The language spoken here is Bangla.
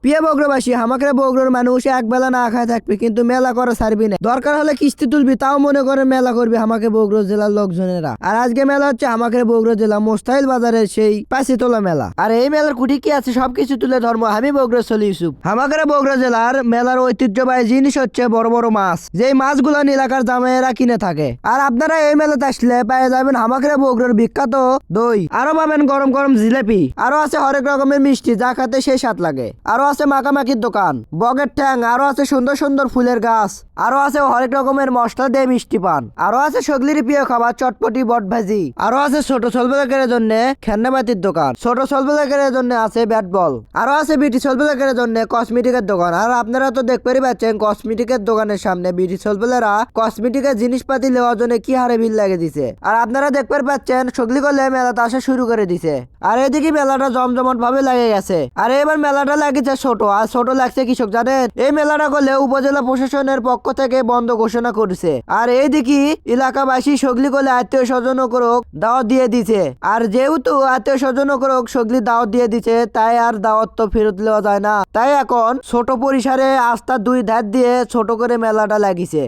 প্রিয় বগুড়াবাসী, আমাকে বগুড়ার মানুষ এক বেলা না খায় থাকবে, কিন্তু মেলা করা ছাড়বি না। দরকার হলে কিস্তি তুলবি, তাও মনে করে মেলা করবি আমাকে বগুড়া জেলার লোকজনেরা। আর আজকে মেলা হচ্ছে আমাকে বগুড়া জেলা মোস্তাইল বাজারের সেই পাঁচিতলা মেলা। আর এই মেলার কুটি কি আছে সবকিছু তুলে ধর্ম আমি বগুড়া চলি ইউসুফ। আমাকে বগুড়া জেলার মেলার ঐতিহ্যবাহী জিনিস হচ্ছে বড় বড় মাছ, যেই মাছগুলো এলাকার জামাইয়েরা কিনে থাকে। আর আপনারা এই মেলাতে আসলে পেয়ে যাবেন আমাকে বগুড়ার বিখ্যাত দই, আরো পাবেন গরম গরম জিলেপি, আরো আছে হরেক রকমের মিষ্টি যা খাতে সেই স্বাদ লাগে। আরো আছে মাখামাখির দোকান, বগের ঠ্যাং, আরো আছে সুন্দর সুন্দর ফুলের গাছ, আরো আছে হরেক রকমের মশলা দিয়ে মিষ্টি পান, আরো আছে সগলির প্রিয় খাবার চটপটি বট ভাজি, আরো আছে ছোট ছোটবেলাকারের জন্য খেলনাবাতির দোকান, ছোট ছোটবেলাকারের জন্য আছে ব্যাট বল, আরো আছে বিটি ছোটবেলাকারের জন্য কসমেটিকের দোকান। আর আপনারা তো দেখতেই পাচ্ছেন কসমেটিকের দোকানের সামনে বিটি ছোটবেলারা কসমেটিকের জিনিসপাতি নেওয়ার জন্য কি হারে ভিড় লাগে দিছে। আর আপনারা দেখতে পাচ্ছেন সগলি করলে মেলাটা আসা শুরু করে দিছে। আর এদিকে মেলাটা জমজমট ভাবে লাগে গেছে। আর এবার মেলাটা লাগেছে ছোট, আর ছোট লাগছে কৃষক জানেন, এই মেলাটা করলে উপজেলা প্রশাসনের পক্ষ থেকে বন্ধ ঘোষণা করেছে। আর এইদিকে এলাকাবাসী সগলি করলে আত্মীয় স্বজন করক দাওয়াত দিয়ে দিছে। আর যেহেতু আত্মীয় স্বজন করক সগলি দাওয়াত দিয়ে দিছে, তাই আর দাওয়াত তো ফেরত দেওয়া যায় না। তাই এখন ছোট পরিসরে আস্থার দুই ধার দিয়ে ছোট করে মেলাটা লাগিছে।